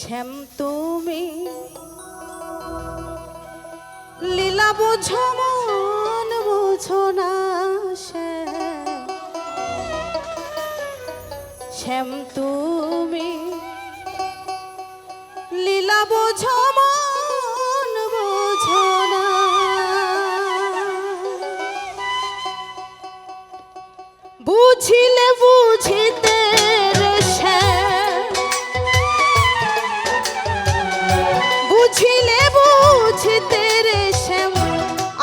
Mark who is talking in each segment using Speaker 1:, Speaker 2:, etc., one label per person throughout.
Speaker 1: শ্যাম তুমি লীলা বোঝো মন বোঝো না শ্যাম তুমি লীলা বোঝো মন বোঝো না বুঝিলে বুঝিতে রে শ্যাম বুঝিলে বুঝিতে রে শ্যাম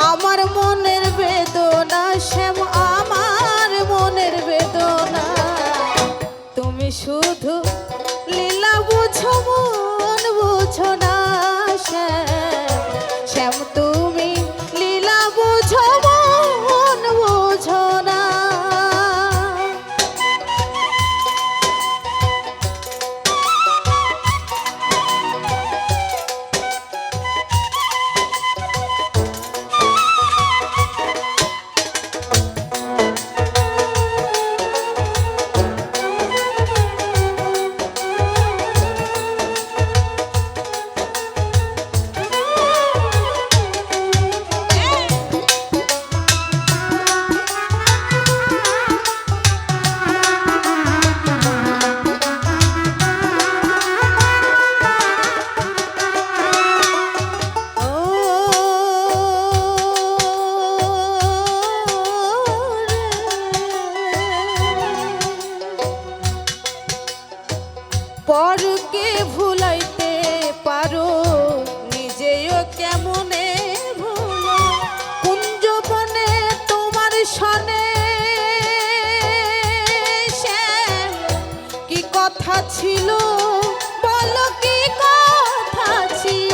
Speaker 1: আমার মনের বেদনা শ্যাম আমার মনের বেদনা তুমি শুধু লীলা বুঝো মন বুঝো না শ্যাম শ্যাম তুমি লীলা বুঝো মন বুঝো না পরকে ভুলাইতে পারো নিজেও কেমনে ভুলো কুঞ্জবনে তোমার সনে শ্যাম কি কথা ছিল বলো কি কথা ছিল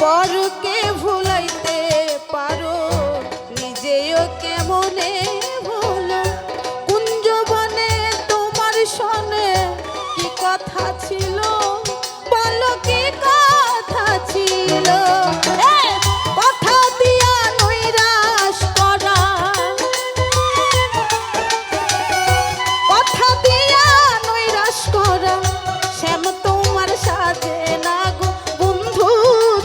Speaker 1: পরকে ভুলাইতে পারো নিজেও কেমনে ভুলো কুঞ্জবনে তোমার সনে কি কথা ছিল বলো কি কথা ছিল কথা দিয়া নৈরাশ করা কথা দিয়া নৈরাশ করা শ্যাম তোমার সাজে না গো বন্ধু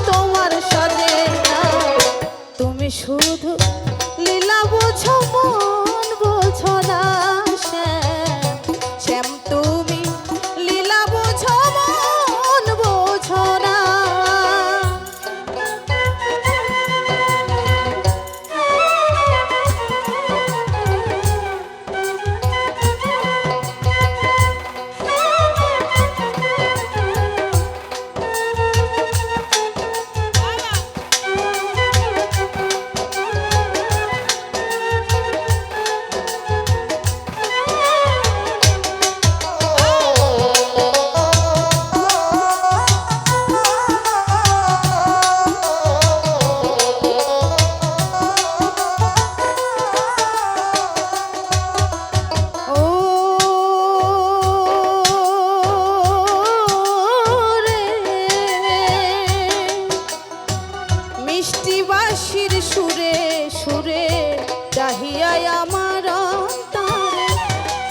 Speaker 1: তোমার সাজে না তুমি শুধু লীলা বোঝো মন বোঝো না শ্যাম শ্যাম তুমি লীলা বোঝো মন বোঝো না মিষ্টি বাঁশির সুরে সুরে চাহিয়াই আমার অন্তরে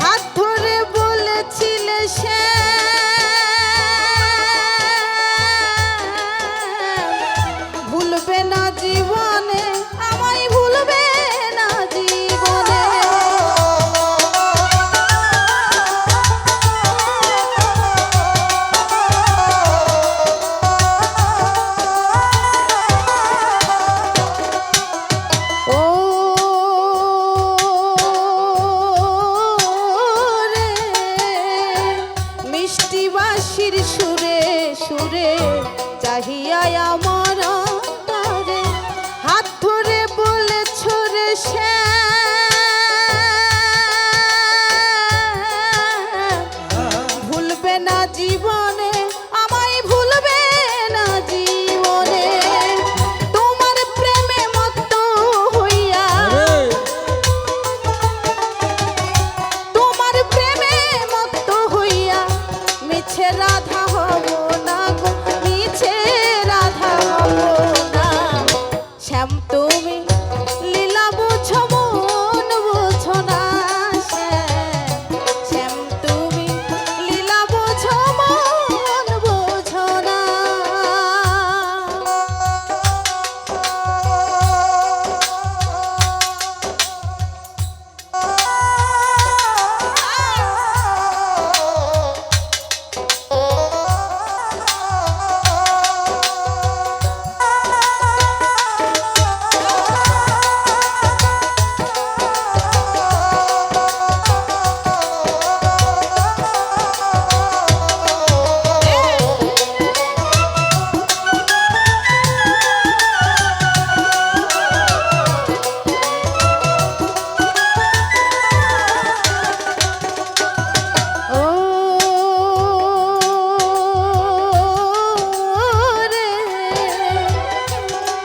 Speaker 1: হাত ধরে বলেছিলে শ্যাম ভুলবে না জীবনে আমায় ভুলবে না জীবনে মিষ্টি বাঁশির সুরে সুরে চাহিয়াই আমার অন্তরে হাত ধরে বলেছ রে শ্যাম ভুলবে না জীবনে আমায় ভুলবে না জীবনে তোমার প্রেমে মত্ত হইয়া মিছে রাধা হব না গো, মিছে রাধা হব না। শ্যাম তুমি লীলা বুঝো মন বুঝো না, শ্যাম তুমি লীলা বুঝো মন বুঝো না।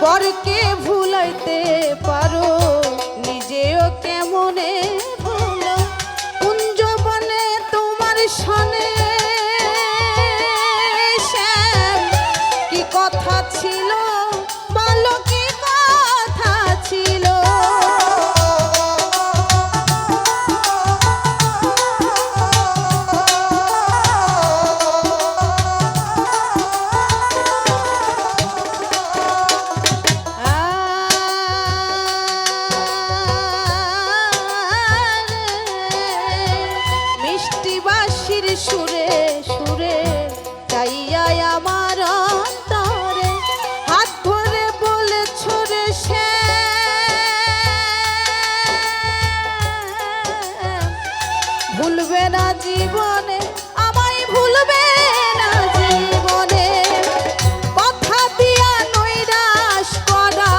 Speaker 1: পরকে ভুলাইতে পারো, নিজেও কেমনে ভুলো। কুঞ্জবনে তোমার সনে শ্যাম কি কথা ছিল, বলো কি কথা ছিল। সুরে সুরে চাইয়া আমার অন্তরে হাত ধরে বলেছ রে শ্যাম, ভুলবে না জীবনে আমায়, ভুলবে না জীবনে। কথা দিয়া নৈরাশ করা,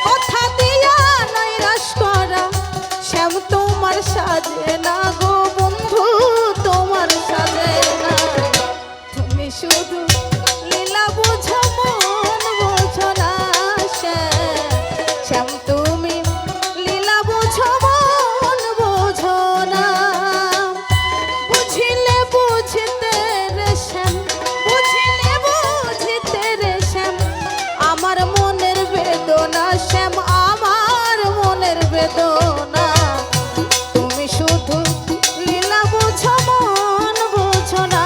Speaker 1: কথা দিয়া নৈরাশ করা, শ্যাম তোমার সাজে না গো বন্ধু, তোমার সাজে না। তুমি শুধু লীলা বুঝো মন বুঝো না, শ্যাম তুমি লীলা বুঝো মন বুঝো না। বুঝিলে বুঝতে রে শ্যাম, বুঝিলে বুঝতে রে শ্যাম, আমার মনের বেদনা শ্যাম, আমার মনের বেদনা। শুধু লীলা বুঝো মন বুঝো না,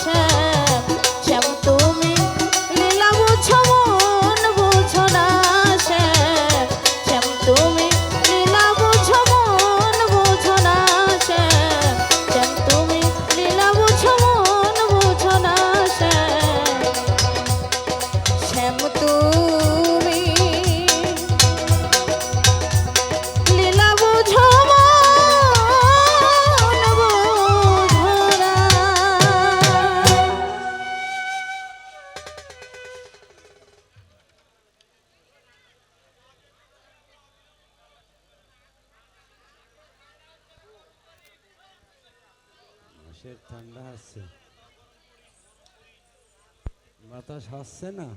Speaker 1: শ্যাম, শ্যাম তুমি লীলা বুঝো মন বুঝো না, শ্যাম, শ্যাম তুমি লীলা বুঝো মন বুঝো না, শ্যাম, শ্যাম তুমি লীলা বুঝো মন বুঝো না, শ্যাম, শ্যাম তুমি লীলা বুঝো।
Speaker 2: ঠান্ডা আসছে, বাতাস আসছে না।